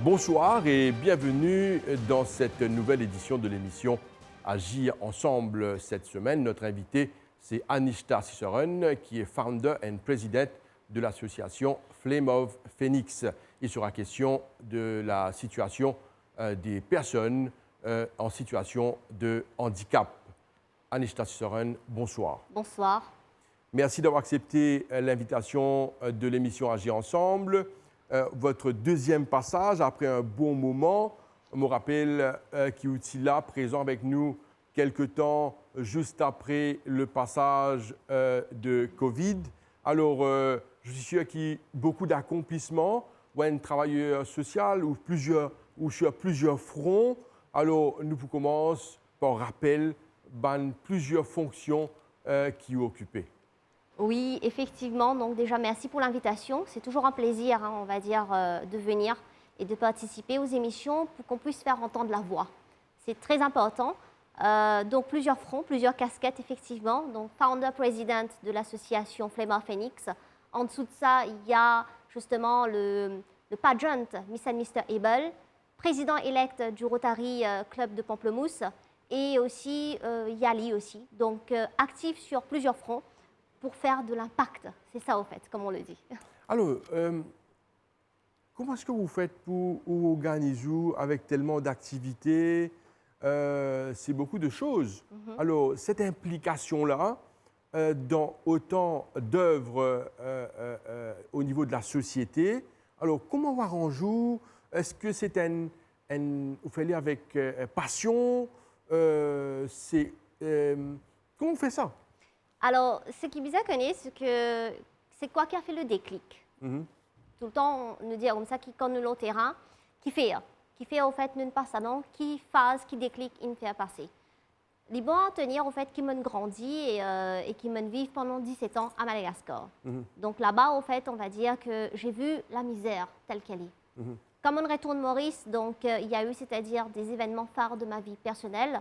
Bonsoir et bienvenue dans cette nouvelle édition de l'émission Agir ensemble. Cette semaine, notre invité, c'est Anishta Cicerone, qui est founder and president de l'association Flame of Phoenix. Il sera question de la situation des personnes en situation de handicap. Anishta Cicerone, bonsoir. Bonsoir. Merci d'avoir accepté l'invitation de l'émission Agir ensemble. Votre deuxième passage, après un bon moment, me rappelle qu'il est là, présent avec nous quelque temps juste après le passage de Covid. Alors, je suis sûr qu'il y a beaucoup d'accomplissements, ou un travailleur social ou sur plusieurs fronts. Alors, nous commençons par rappel plusieurs fonctions qui ont occupé. Oui, effectivement. Donc déjà, merci pour l'invitation. C'est toujours un plaisir, on va dire, de venir et de participer aux émissions pour qu'on puisse faire entendre la voix. C'est très important. Donc plusieurs fronts, plusieurs casquettes, effectivement. Donc founder-president de l'association Flame of Phoenix. En dessous de ça, il y a justement le pageant Miss and Mr. Able, président-élect du Rotary Club de Pamplemousse et aussi Yali aussi. Donc actif sur plusieurs fronts pour faire de l'impact. C'est ça, au fait, comme on le dit. Alors, comment est-ce que vous faites pour organiser avec tellement d'activités? C'est beaucoup de choses. Alors, cette implication-là, dans autant d'œuvres au niveau de la société, alors, comment on arrange? Est-ce que c'est vous faites avec passion? Comment on fait ça? Alors, ce qui est bizarre, c'est que c'est quoi qui a fait le déclic? Tout le temps, on nous dit comme ça, quand nous le terrain, qui fait au fait, nous ne passe non, qui phase, qui déclic, il me fait passer. Les bons à tenir, au fait, qui m'ont grandi et qui m'ont vécu pendant 17 ans à Madagascar. Donc là-bas, au fait, on va dire que j'ai vu la misère telle qu'elle est. Comme on retourne Maurice, donc il y a eu, c'est-à-dire des événements phares de ma vie personnelle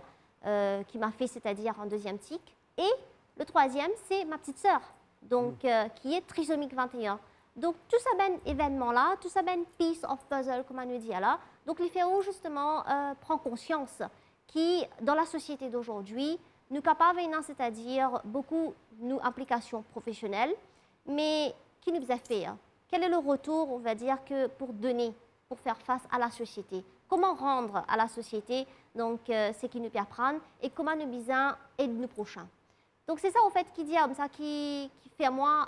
qui m'a fait, c'est-à-dire un deuxième tic. Et le troisième, c'est ma petite sœur, donc qui est trisomique 21. Donc, tout ça ben événement-là, tout ça ben piece of puzzle, comme on nous dit là. Donc, les FAO, justement, prend conscience qui, dans la société d'aujourd'hui, nous capables, c'est-à-dire beaucoup, nous, implications professionnelles, mais qui nous a fait? Quel est le retour, on va dire, que pour donner, pour faire face à la société? Comment rendre à la société, donc, ce qui nous peut prendre et comment nous bisons aider nos prochains? Donc, c'est ça, en fait, qui dit, ça, qui fait à moi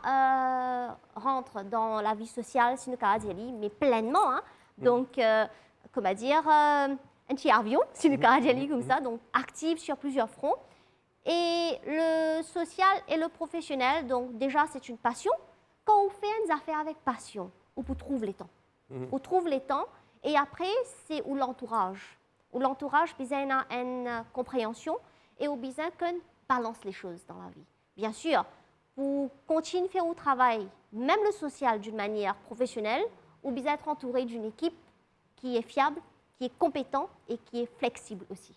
rentre dans la vie sociale, si nous avons mais pleinement. Donc, comment dire, un petit avion, si nous avons comme ça, donc active sur plusieurs fronts. Et le social et le professionnel, donc déjà, c'est une passion. Quand on fait une affaire avec passion, on peut trouver les temps. On trouve les temps. Et après, c'est où l'entourage. Où l'entourage, il y a une compréhension et où il y a balance les choses dans la vie. Bien sûr, pour continuer à faire au travail, même le social d'une manière professionnelle, ou bien être entouré d'une équipe qui est fiable, qui est compétente et qui est flexible aussi.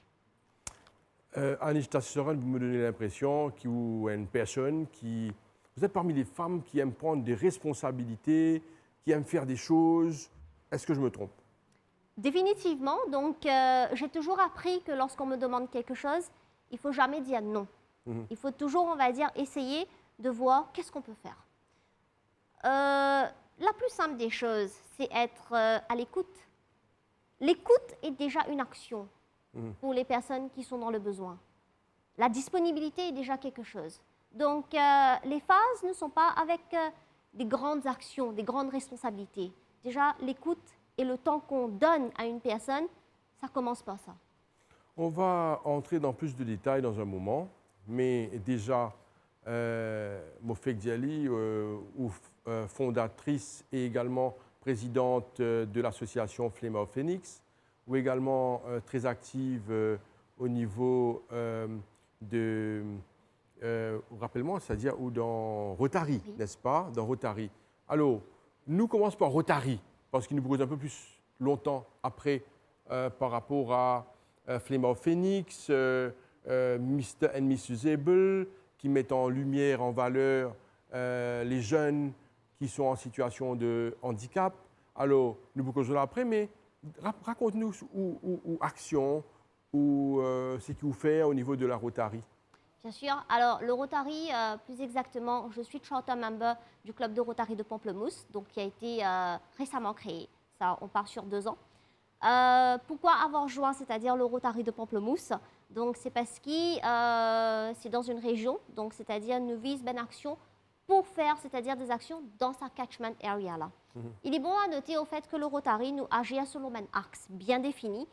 Anishta Cicerone, vous me donnez l'impression que vous êtes une personne qui... Vous êtes parmi les femmes qui aiment prendre des responsabilités, qui aiment faire des choses. Est-ce que je me trompe? Définitivement. Donc, j'ai toujours appris que lorsqu'on me demande quelque chose, il ne faut jamais dire non. Il faut toujours, on va dire, essayer de voir qu'est-ce qu'on peut faire. La plus simple des choses, c'est être à l'écoute. L'écoute est déjà une action pour les personnes qui sont dans le besoin. La disponibilité est déjà quelque chose. Donc, les phases ne sont pas avec des grandes actions, des grandes responsabilités. Déjà, l'écoute et le temps qu'on donne à une personne, ça commence par ça. On va entrer dans plus de détails dans un moment, mais déjà, Mofek Diali, fondatrice et également présidente de l'association Flame of Phoenix, ou également très active au niveau de, rappelle-moi, c'est-à-dire ou dans Rotary, oui. N'est-ce pas? Dans Rotary. Alors, nous commençons par Rotary, parce qu'il nous propose un peu plus longtemps après par rapport à Flame of Phoenix, Mr. and Mrs. Able, qui mettent en lumière, en valeur les jeunes qui sont en situation de handicap. Alors, nous vous causons après, mais Raconte-nous ou action ou ce que vous faites au niveau de la Rotary. Bien sûr. Alors, le Rotary, plus exactement, je suis charter member du club de Rotary de Pamplemousse, donc qui a été récemment créé. Ça, on part sur 2 ans. Pourquoi avoir rejoint, c'est-à-dire le Rotary de Pamplemousse? Donc, c'est parce que c'est dans une région, donc c'est-à-dire nous vise une action pour faire, c'est-à-dire des actions dans sa catchment area là. Il est bon à noter au fait que le Rotary nous agit selon un axe bien défini,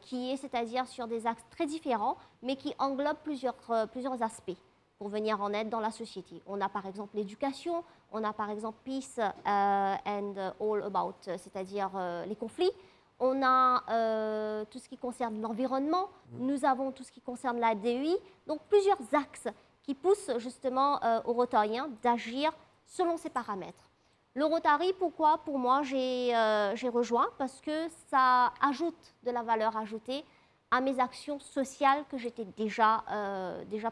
qui est, c'est-à-dire sur des axes très différents, mais qui englobe plusieurs aspects pour venir en aide dans la société. On a par exemple l'éducation, on a par exemple peace and all about, c'est-à-dire les conflits. On a tout ce qui concerne l'environnement, nous avons tout ce qui concerne la DEI, donc plusieurs axes qui poussent justement aux Rotariens d'agir selon ces paramètres. Le Rotary, pourquoi? Pour moi, j'ai rejoint parce que ça ajoute de la valeur ajoutée à mes actions sociales que j'étais déjà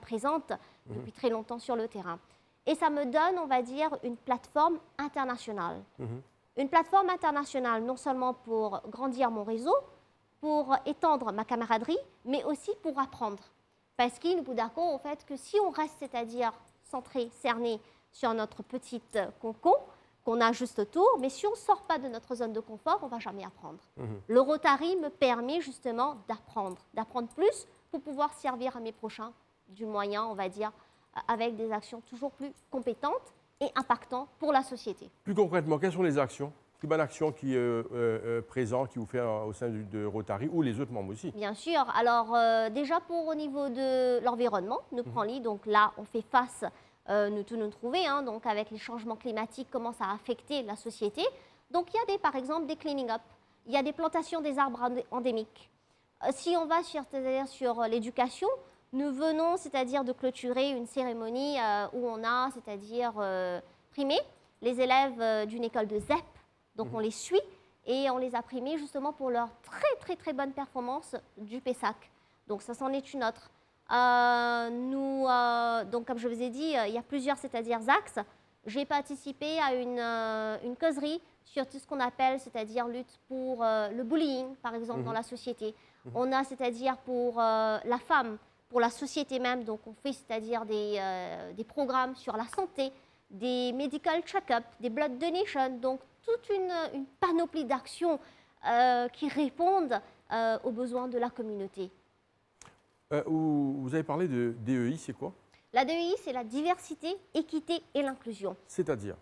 présente depuis très longtemps sur le terrain. Et ça me donne, on va dire, une plateforme internationale. Une plateforme internationale non seulement pour grandir mon réseau, pour étendre ma camaraderie, mais aussi pour apprendre. Parce qu'il nous d'accord au fait que si on reste, c'est-à-dire centré, cerné sur notre petite concon, qu'on a juste autour, mais si on ne sort pas de notre zone de confort, on ne va jamais apprendre. Le Rotary me permet justement d'apprendre plus pour pouvoir servir à mes prochains du moyen, on va dire, avec des actions toujours plus compétentes et impactantes pour la société. Plus concrètement, quelles sont les actions? Quelle bonne action qui est présente, qui vous fait au sein de Rotary ou les autres membres aussi? Bien sûr. Alors, déjà au niveau de l'environnement, nous prenons donc là, on fait face nous trouver, donc avec les changements climatiques, comment ça a affecté la société. Donc, il y a par exemple des cleaning up, il y a des plantations des arbres endémiques. Si on va sur l'éducation, nous venons, c'est-à-dire de clôturer une cérémonie où on a, c'est-à-dire primé les élèves d'une école de ZEP. Donc, on les suit et on les a primés justement pour leur très bonne performance du PESAC. Donc, ça c'en est une autre. Donc, comme je vous ai dit, il y a plusieurs, c'est-à-dire axes. J'ai participé à une causerie sur tout ce qu'on appelle, c'est-à-dire lutte pour le bullying, par exemple, dans la société. On a, c'est-à-dire pour la femme, pour la société même. Donc, on fait, c'est-à-dire des programmes sur la santé, des medical check-up, des blood donation. Donc, toute une panoplie d'actions qui répondent aux besoins de la communauté. Vous avez parlé de DEI, c'est quoi? La DEI, c'est la diversité, équité et l'inclusion. C'est-à-dire?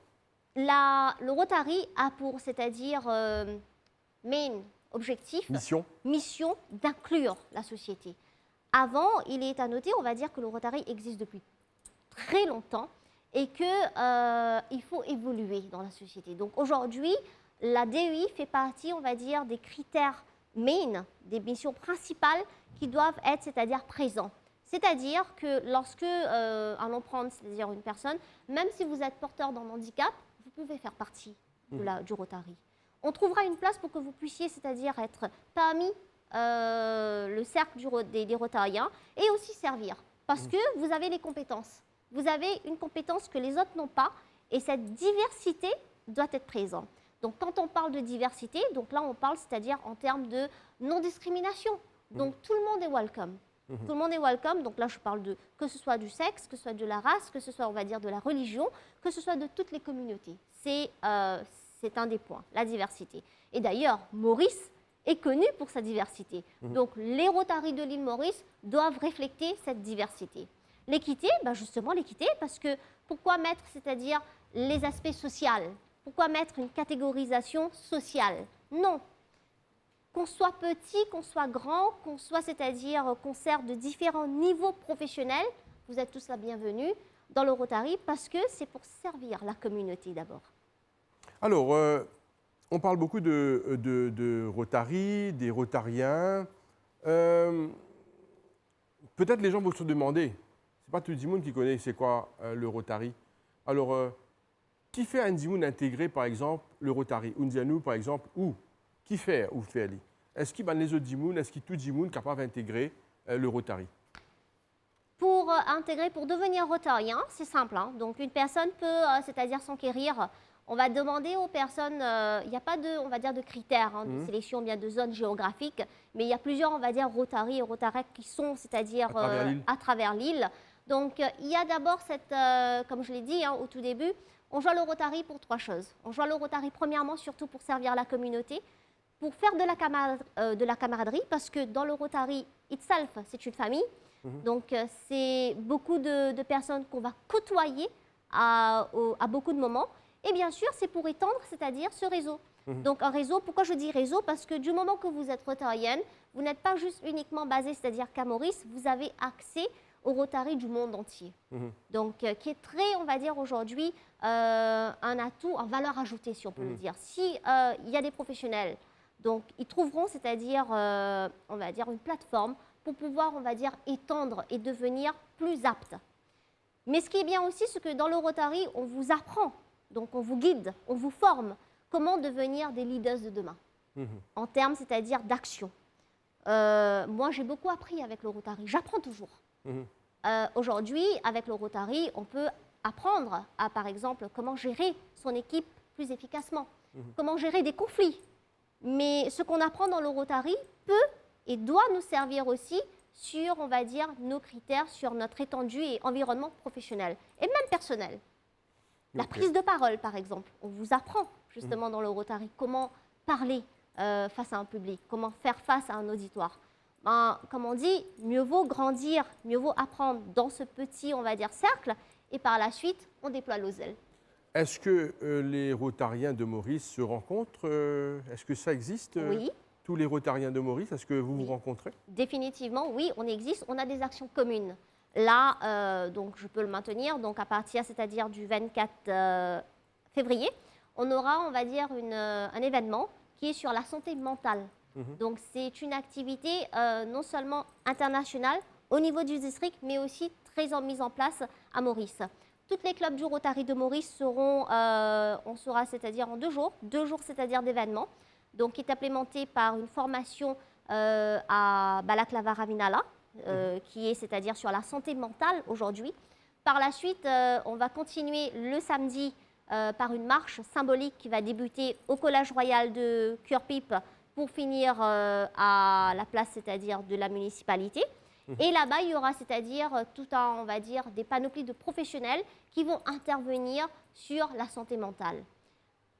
Le Rotary a pour, c'est-à-dire, main objectif, mission d'inclure la société. Avant, il est à noter, on va dire que le Rotary existe depuis très longtemps et qu'il faut évoluer dans la société. Donc aujourd'hui, la DEI fait partie, on va dire, des critères main, des missions principales qui doivent être, c'est-à-dire présents. C'est-à-dire que lorsque, allons prendre, c'est-à-dire une personne, même si vous êtes porteur d'un handicap, vous pouvez faire partie du Rotary. On trouvera une place pour que vous puissiez, c'est-à-dire être parmi le cercle des Rotariens et aussi servir. Parce que vous avez les compétences. Vous avez une compétence que les autres n'ont pas et cette diversité doit être présente. Donc, quand on parle de diversité, donc là, on parle, c'est-à-dire en termes de non-discrimination. Donc, tout le monde est welcome. Tout le monde est welcome. Donc là, je parle de que ce soit du sexe, que ce soit de la race, que ce soit, on va dire, de la religion, que ce soit de toutes les communautés. C'est un des points, la diversité. Et d'ailleurs, Maurice est connu pour sa diversité. Donc, les Rotary de l'île Maurice doivent refléter cette diversité. L'équité, justement l'équité, parce que pourquoi mettre, c'est-à-dire les aspects sociaux? Pourquoi mettre une catégorisation sociale? Non. Qu'on soit petit, qu'on soit grand, qu'on soit, c'est-à-dire qu'on sert de différents niveaux professionnels, vous êtes tous la bienvenue dans le Rotary parce que c'est pour servir la communauté d'abord. Alors, on parle beaucoup de Rotary, des Rotariens. Peut-être les gens vont se demander, c'est pas tout le monde qui connaît c'est quoi le Rotary. Alors, qui fait un Dimoun intégrer, par exemple, le Rotary? Undianou, par exemple, ou qui fait ou fait ali? Est-ce qu'il y a les autres Dimoun, est-ce qu'il y a tout Dimoun capable d'intégrer le Rotary? Pour intégrer, pour devenir Rotarien, c'est simple. Donc, une personne peut, c'est-à-dire s'enquérir On va demander aux personnes, il n'y a pas de, on va dire, de critères de sélection, bien de zones géographiques, mais il y a plusieurs, on va dire, Rotary et Rotaract qui sont, c'est-à-dire à travers l'île. Donc, il y a d'abord cette, comme je l'ai dit au tout début, on joue le Rotary pour 3 choses. On joue le Rotary premièrement, surtout pour servir la communauté, pour faire de la camaraderie, parce que dans le Rotary itself, c'est une famille. Donc, c'est beaucoup de personnes qu'on va côtoyer à beaucoup de moments. Et bien sûr, c'est pour étendre, c'est-à-dire ce réseau. Donc, un réseau, pourquoi je dis réseau? Parce que du moment que vous êtes rotarienne, vous n'êtes pas juste uniquement basé, c'est-à-dire qu'à Maurice, vous avez accès au Rotary du monde entier. Donc, qui est très, on va dire aujourd'hui, un atout, en valeur ajoutée, si on peut le dire. Si il y a des professionnels, donc ils trouveront, c'est-à-dire, on va dire, une plateforme pour pouvoir, on va dire, étendre et devenir plus apte. Mais ce qui est bien aussi, c'est que dans le Rotary, on vous apprend. Donc, on vous guide, on vous forme comment devenir des leaders de demain, en termes, c'est-à-dire d'action. Moi, j'ai beaucoup appris avec le Rotary. J'apprends toujours. Aujourd'hui, avec le Rotary, on peut apprendre à, par exemple, comment gérer son équipe plus efficacement, comment gérer des conflits. Mais ce qu'on apprend dans le Rotary peut et doit nous servir aussi sur, on va dire, nos critères, sur notre étendue et environnement professionnel et même personnel. La prise de parole, par exemple. On vous apprend justement dans le Rotary comment parler face à un public, comment faire face à un auditoire. Comme on dit, mieux vaut grandir, mieux vaut apprendre dans ce petit, on va dire, cercle, et par la suite, on déploie nos ailes. Est-ce que les Rotariens de Maurice se rencontrent? Est-ce que ça existe? Oui. Tous les Rotariens de Maurice, est-ce que vous vous rencontrez? Définitivement, oui, on existe, on a des actions communes. Là, donc je peux le maintenir, donc à partir, c'est-à-dire du 24 février, on aura, on va dire, un événement qui est sur la santé mentale. Donc c'est une activité non seulement internationale au niveau du district, mais aussi très mise en place à Maurice. Tous les clubs du Rotary de Maurice seront, on sera, c'est-à-dire en 2 jours, c'est-à-dire d'événements, donc qui est implémenté par une formation à Balaklava Ravinala, qui est, c'est-à-dire sur la santé mentale aujourd'hui. Par la suite, on va continuer le samedi par une marche symbolique qui va débuter au Collège Royal de Curepipe pour finir à la place, c'est-à-dire de la municipalité. Et là-bas, il y aura, c'est-à-dire tout un, on va dire, des panoplies de professionnels qui vont intervenir sur la santé mentale.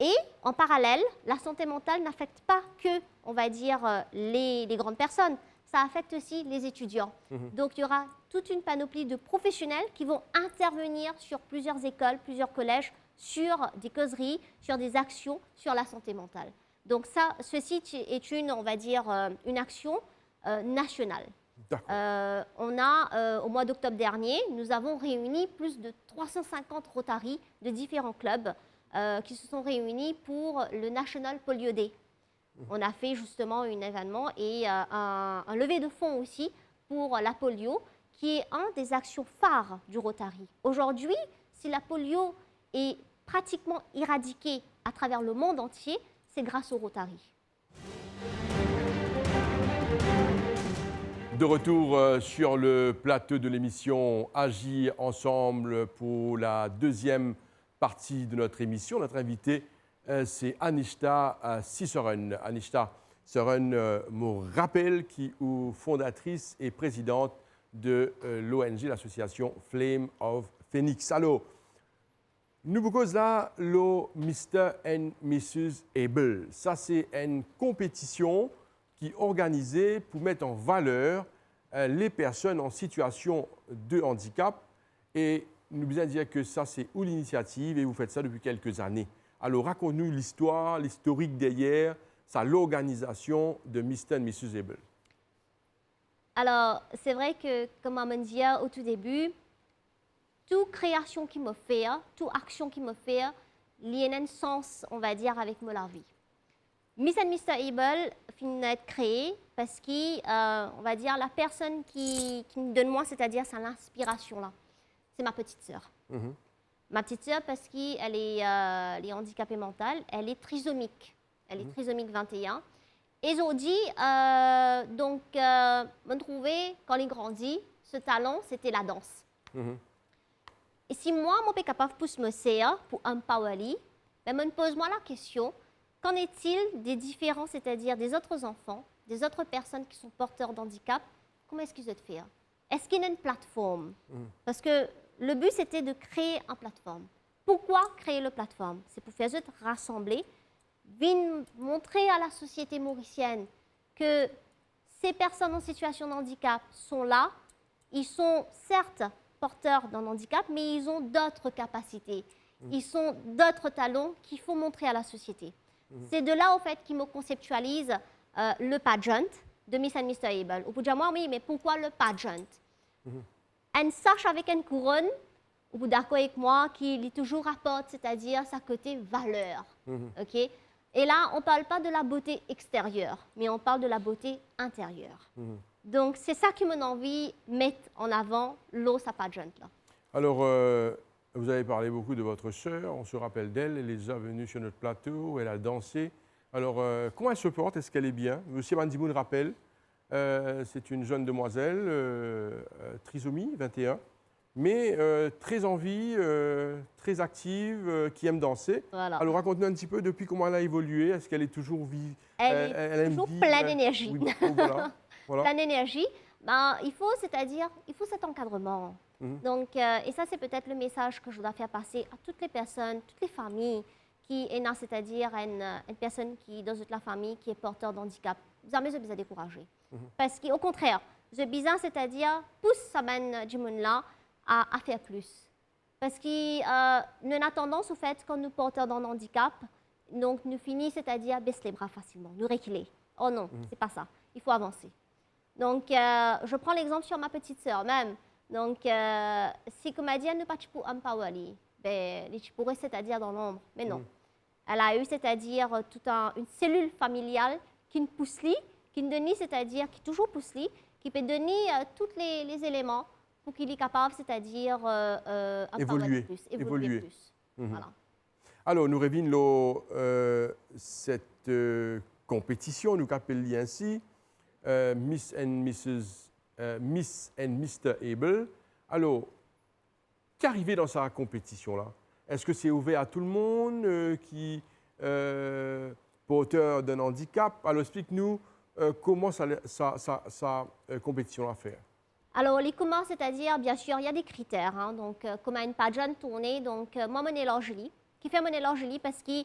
Et en parallèle, la santé mentale n'affecte pas que, on va dire, les grandes personnes. Ça affecte aussi les étudiants. Donc, il y aura toute une panoplie de professionnels qui vont intervenir sur plusieurs écoles, plusieurs collèges, sur des causeries, sur des actions sur la santé mentale. Donc, ceci est une, on va dire, une action nationale. On a, au mois d'octobre dernier, nous avons réuni plus de 350 Rotary de différents clubs qui se sont réunis pour le National Polio Day. On a fait justement un événement et un levée de fonds aussi pour la polio, qui est une des actions phares du Rotary. Aujourd'hui, si la polio est pratiquement éradiquée à travers le monde entier, c'est grâce au Rotary. De retour sur le plateau de l'émission Agir ensemble pour la deuxième partie de notre émission. Notre invitée, c'est Anishta Sissoren. Anishta Sissoren me rappelle qui est fondatrice et présidente de l'ONG, l'association Flame of Phoenix. Alors, nous vous cause là le Mr. and Mrs. Able. Ça, c'est une compétition qui est organisée pour mettre en valeur les personnes en situation de handicap. Et nous vous dire que ça, c'est où l'initiative et vous faites ça depuis quelques années. Alors, raconte-nous l'histoire, l'historique derrière, ça, l'organisation de Mr. and Mrs. Able. Alors, c'est vrai que, comme on dit au tout début, toute création qui me fait, toute action qui me fait, il y a un sens, on va dire, avec ma vie. Miss and Mr. Able finit d'être créé parce que, on va dire, la personne qui me donne moi, c'est-à-dire, c'est l'inspiration là. C'est ma petite sœur. Ma petite sœur parce qu'elle est handicapée mentale, elle est trisomique. Elle est trisomique 21. Et aujourd'hui, donc, me trouver, quand il grandit, ce talent, c'était la danse. Et si moi, je suis capable de me faire pour empowerer, Ben, pose-moi la question, qu'en est-il des différents, c'est-à-dire des autres enfants, des autres personnes qui sont porteurs d'handicap, comment est-ce qu'ils doivent faire? Est-ce qu'il y a une plateforme? Parce que le but, c'était de créer une plateforme. Pourquoi créer la plateforme? C'est pour faire juste rassembler, montrer à la société mauricienne que ces personnes en situation de handicap sont là. Ils sont certes porteurs d'un handicap, mais ils ont d'autres capacités. Ils ont d'autres talents qu'il faut montrer à la société. C'est de là, au fait, qu'ils me conceptualisent le pageant de Miss and Mr. Able. Au bout de moi, oui, mais pourquoi le pageant? Un sache avec une couronne, au bout d'accord avec moi, qui toujours rapporte, c'est-à-dire sa côté valeur. OK? Et là, on ne parle pas de la beauté extérieure, mais on parle de la beauté intérieure. Donc, c'est ça qui m'a envie de mettre en avant l'eau sa pageant. Là. Alors, vous avez parlé beaucoup de votre sœur, on se rappelle d'elle, elle est venue sur notre plateau, elle a dansé. Alors, comment elle se porte? Est-ce qu'elle est bien? Monsieur Mandimoun rappelle, c'est une jeune demoiselle, trisomie 21, mais très en vie, très active, qui aime danser. Voilà. Alors, raconte-nous un petit peu depuis comment elle a évolué. Est-ce qu'elle est toujours vive? Elle est toujours pleine d'énergie. Oui, voilà. Voilà. Pleine d'énergie. Ben, il faut cet encadrement. Donc, et ça, c'est peut-être le message que je dois faire passer à toutes les personnes, toutes les familles qui est là, c'est-à-dire une personne qui, dans la famille, qui est porteur d'handicap. Jamais je besoin décourager. Parce qu'au contraire, je besoin, c'est-à-dire, pousse sa man là à faire plus. Parce que nous avons tendance, au fait, quand nous porteurs d'un handicap, donc nous finissons, c'est-à-dire, baisser les bras facilement, nous reculer. Oh non, c'est pas ça. Il faut avancer. Donc, je prends l'exemple sur ma petite sœur même. Donc, si, comme elle dit, elle ne pas pour empower, ben, les pourrait, c'est-à-dire dans l'ombre. Mais non. Elle a eu, c'est-à-dire, toute une cellule familiale qui ne pousse lui, qui ne donne, c'est-à-dire, qui toujours pousse lui, qui peut donner tous les éléments pour qu'il est capable, c'est-à-dire, évoluer plus. Voilà. Alors, nous revenons cette compétition, nous appelons ainsi Miss and Mr. Able. Alors, qu'arrivait dans sa compétition-là? Est-ce que c'est ouvert à tout le monde qui porteur d'un handicap? Alors, explique-nous comment sa compétition a fait. Alors, les comment, c'est-à-dire, bien sûr, il y a des critères. Hein, donc, comme une pageant tournée, donc, moi, mon élargie, qui fait mon élargie parce que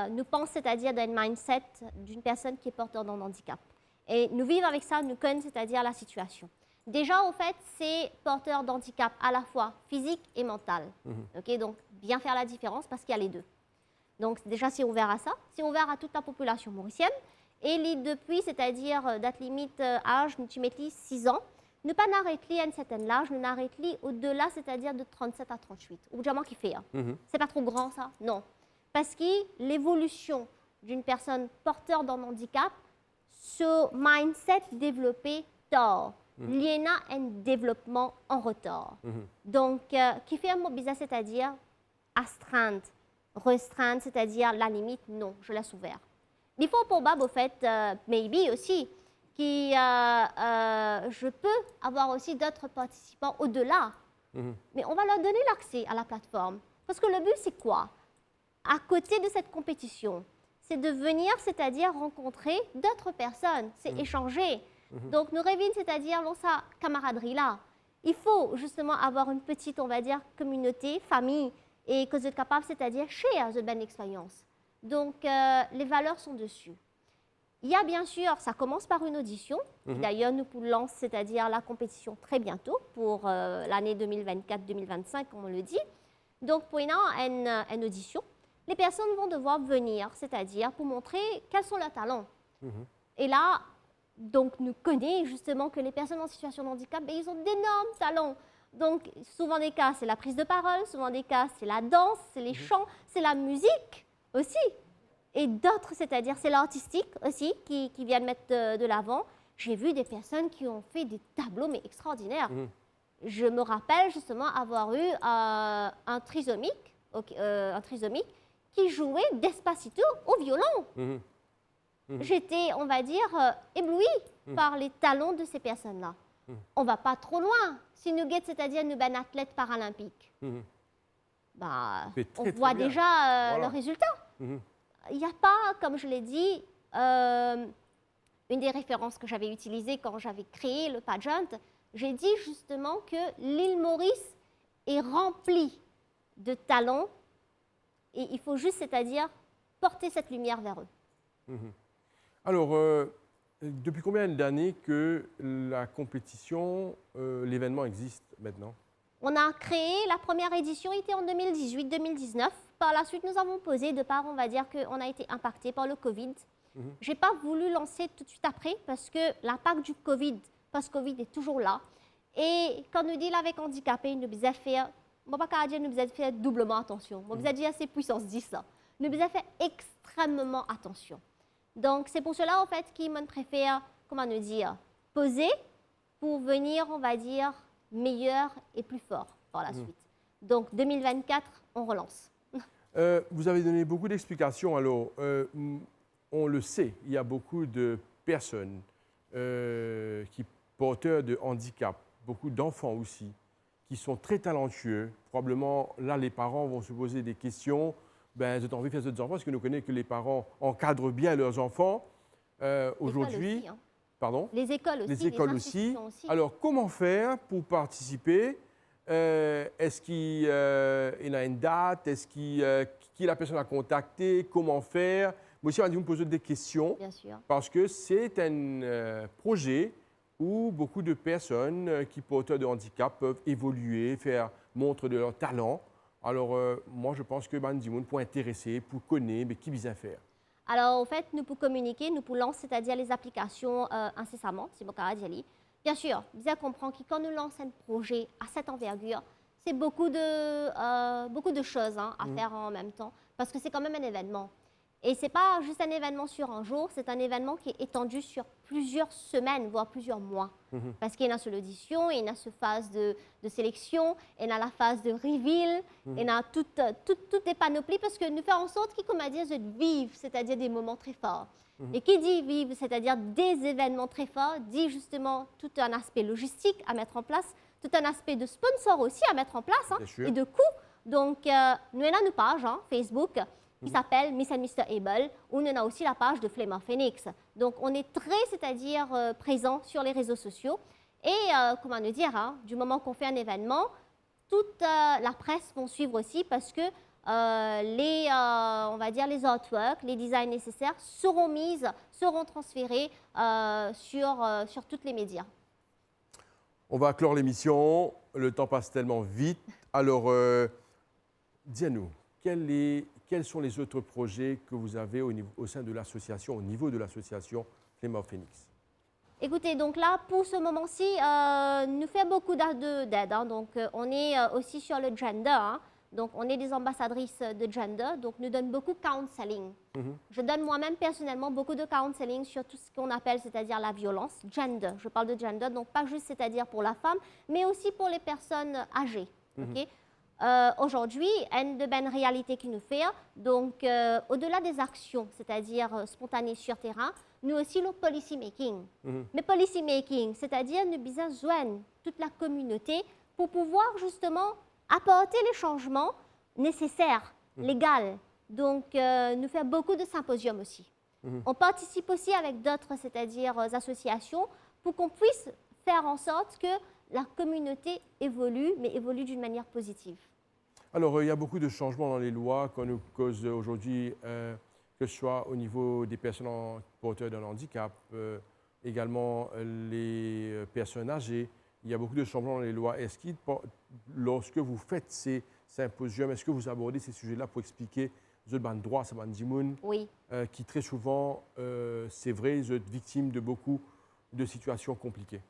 nous pensons, c'est-à-dire, d'un mindset d'une personne qui est porteur d'un handicap. Et nous vivons avec ça, nous connaissons, c'est-à-dire, la situation. Déjà, en fait, c'est porteur d'handicap à la fois physique et mental. Okay, donc, bien faire la différence parce qu'il y a les deux. Donc, déjà, c'est ouvert à ça. C'est ouvert à toute la population mauricienne. Et depuis, c'est-à-dire, date limite âge, nous mettons 6 ans, ne pas n'arrêter à un certain âge, nous n'arrêtons au-delà, c'est-à-dire de 37 à 38. Ou déjà, qui fait. Hein. C'est pas trop grand, ça? Non. Parce que l'évolution d'une personne porteur d'un handicap, ce mindset développé tard. Il y a un développement en retard. Donc, qui fait un mot bizarre, c'est-à-dire astreinte, restreinte, c'est-à-dire la limite, non, je laisse ouvert. Il faut probable, au fait, maybe aussi, que je peux avoir aussi d'autres participants au-delà. Mais on va leur donner l'accès à la plateforme. Parce que le but, c'est quoi? À côté de cette compétition, c'est de venir, c'est-à-dire rencontrer d'autres personnes, c'est échanger. Donc, nous revenons, c'est-à-dire, dans sa camaraderie-là. Il faut justement avoir une petite, on va dire, communauté, famille, et que vous êtes capable, c'est-à-dire, share cette bonne expérience. Donc, les valeurs sont dessus. Il y a bien sûr, ça commence par une audition. D'ailleurs, nous lançons, c'est-à-dire, la compétition très bientôt pour l'année 2024-2025, comme on le dit. Donc, pour une audition, les personnes vont devoir venir, c'est-à-dire, pour montrer quels sont leurs talents. Et là, donc, nous connaissons justement que les personnes en situation de handicap, ben, ils ont d'énormes talents. Donc, souvent des cas, c'est la prise de parole, souvent des cas, c'est la danse, c'est les chants, c'est la musique aussi. Et d'autres, c'est-à-dire, c'est l'artistique aussi qui viennent mettre de l'avant. J'ai vu des personnes qui ont fait des tableaux, mais extraordinaires. Je me rappelle justement avoir eu un trisomique qui jouait Despacito au violon. J'étais, on va dire, éblouie par les talents de ces personnes-là. On ne va pas trop loin. Si nous guettons, c'est-à-dire nous sommes athlètes paralympiques. bah, C'est on très, voit très bien. déjà Voilà. le résultat. Mhm. Il n'y a pas, comme je l'ai dit, une des références que j'avais utilisées quand j'avais créé le pageant, j'ai dit justement que l'île Maurice est remplie de talents et il faut juste, c'est-à-dire, porter cette lumière vers eux. Alors, depuis combien d'années que la compétition, l'événement existe maintenant? On a créé, la première édition était en 2018-2019. Par la suite, nous avons posé, de part, on va dire qu'on a été impacté par le Covid. Je n'ai pas voulu lancer tout de suite après parce que l'impact du Covid, post-Covid, est toujours là. Et quand nous disons avec handicapés, nous devons faire, nous devons faire doublement attention. Nous devons dire c'est puissance 10 là. Nous devons faire extrêmement attention. Donc, c'est pour cela, en fait, qu'ils me préfèrent, comment nous dire, poser pour venir, on va dire, meilleur et plus fort par la suite. Donc, 2024, on relance. Vous avez donné beaucoup d'explications. Alors, on le sait, il y a beaucoup de personnes qui porteurs de handicap, beaucoup d'enfants aussi, qui sont très talentueux. Probablement, là, les parents vont se poser des questions. Ben, j'ai envie de faire des enfants parce que nous connaissons que les parents encadrent bien leurs enfants. Aujourd'hui, Aussi, hein. pardon? Les écoles aussi. Les écoles aussi. institutions aussi. Alors, comment faire pour participer? Est-ce qu'il y a une date? Est-ce qui est la personne à contacter? Comment faire? Moi aussi, on va me poser des questions Bien sûr. parce que c'est un projet où beaucoup de personnes qui porteurs de handicap peuvent évoluer, faire montre de leur talent. Alors, moi, je pense que Bandimoun, pour intéresser, pour connaître, mais qui vient faire? Alors, en fait, nous pouvons communiquer, nous pouvons lancer, c'est-à-dire les applications incessamment, c'est mon cas d'y. Bien sûr, bien comprendre que quand nous lançons un projet à cette envergure, c'est beaucoup de choses à faire en même temps, parce que c'est quand même un événement. Et ce n'est pas juste un événement sur un jour, c'est un événement qui est étendu sur plusieurs semaines, voire plusieurs mois. Parce qu'il y a une seule audition, il y a une seule phase de sélection, il y a la phase de reveal, il y a toutes les panoplies, parce que nous faisons en sorte qu'ils, comme à dire, vivent, c'est-à-dire des moments très forts. Et qui dit vivre, c'est-à-dire des événements très forts, dit justement tout un aspect logistique à mettre en place, tout un aspect de sponsor aussi à mettre en place, et de coûts. Donc, nous avons une page Facebook qui s'appelle Miss and Mr. Able, où on a aussi la page de Flame of Phoenix. Donc, on est très, c'est-à-dire présent sur les réseaux sociaux. Et, comment nous dire, du moment qu'on fait un événement, toute la presse vont suivre aussi parce que on va dire les artworks, les designs nécessaires seront transférés sur tous les médias. On va clore l'émission. Le temps passe tellement vite. Alors, dis-nous, quels sont les autres projets que vous avez au sein de l'association, au niveau de l'association Flame of Phoenix? Écoutez, donc là, pour ce moment-ci, nous faisons beaucoup d'aide. Donc, on est aussi sur le gender. Donc, on est des ambassadrices de gender. Donc, nous donnons beaucoup de counseling. Je donne moi-même personnellement beaucoup de counseling sur tout ce qu'on appelle, c'est-à-dire la violence, gender. Je parle de gender, donc pas juste, c'est-à-dire pour la femme, mais aussi pour les personnes âgées. Aujourd'hui, une de bonnes réalités qui nous fait, donc au-delà des actions, c'est-à-dire spontanées sur terrain, nous aussi le policy making. Mais policy making, c'est-à-dire nous avons besoin de toute la communauté pour pouvoir justement apporter les changements nécessaires, légaux. Donc, nous faisons beaucoup de symposiums aussi. On participe aussi avec d'autres, c'est-à-dire associations, pour qu'on puisse faire en sorte que la communauté évolue, mais évolue d'une manière positive. Alors, il y a beaucoup de changements dans les lois qu'on nous cause aujourd'hui, que ce soit au niveau des personnes porteurs d'un handicap, également les personnes âgées. Il y a beaucoup de changements dans les lois. Est-ce que, lorsque vous faites ces symposiums, est-ce que vous abordez ces sujets-là pour expliquer les droits, ça Oui. qui très souvent, c'est vrai, vous êtes victime de beaucoup de situations compliquées?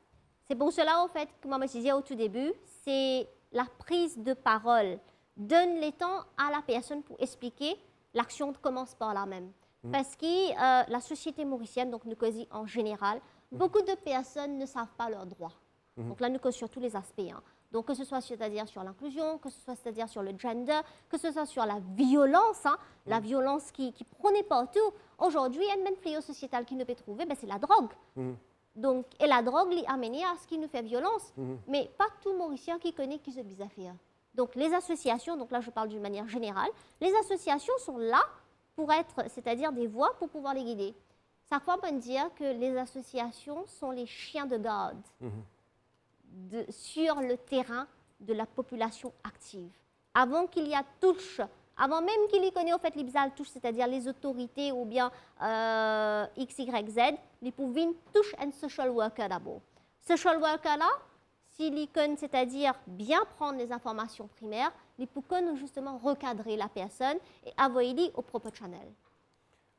C'est pour cela, en fait, comme je disais au tout début, c'est la prise de parole. Donne les temps à la personne pour expliquer. L'action commence par là même. Parce que la société mauricienne, donc nous causons en général, beaucoup de personnes ne savent pas leurs droits. Donc là, nous causons sur tous les aspects. Donc que ce soit c'est-à-dire sur l'inclusion, que ce soit c'est-à-dire sur le gender, que ce soit sur la violence, la violence qui prônait partout. Aujourd'hui, il y a un fléau sociétal qui nous peut trouver, c'est la drogue. Donc, et la drogue l'est amenée à ce qui nous fait violence. Mais pas tout Mauricien qui connaît qui se bizarre faire. Donc les associations, donc là je parle d'une manière générale, les associations sont là pour être, c'est-à-dire des voix pour pouvoir les guider. Ça veut pas dire que les associations sont les chiens de garde sur le terrain de la population active. Avant qu'il y ait touche, avant même qu'il y connaisse en fait l'IBSAL touche, c'est-à-dire les autorités ou bien X, Y, Z, les pouvines touche un social worker d'abord. Social worker là, s'il connaît, c'est-à-dire bien prendre les informations primaires, il peut justement recadrer la personne et envoyer au propre channel.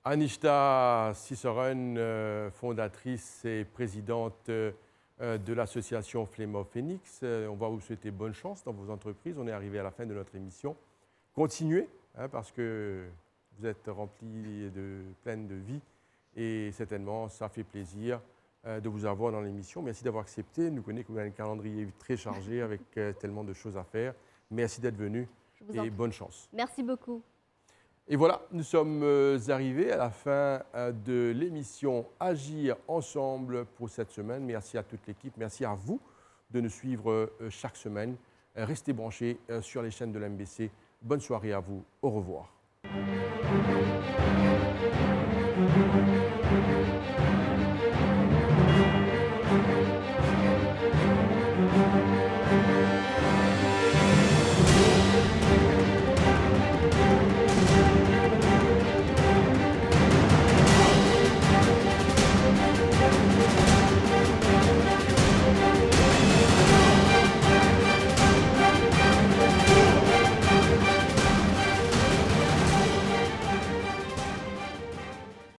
Anishta Cicerone, fondatrice et présidente de l'association Flame of Phoenix. On va vous souhaiter bonne chance dans vos entreprises. On est arrivé à la fin de notre émission. Continuez, parce que vous êtes remplis pleine de vie et certainement ça fait plaisir de vous avoir dans l'émission. Merci d'avoir accepté. Nous connaissons que vous avez un calendrier très chargé avec tellement de choses à faire. Merci d'être venu et bonne chance. Merci beaucoup. Et voilà, nous sommes arrivés à la fin de l'émission Agir ensemble pour cette semaine. Merci à toute l'équipe, merci à vous de nous suivre chaque semaine. Restez branchés sur les chaînes de l'MBC. Bonne soirée à vous, au revoir.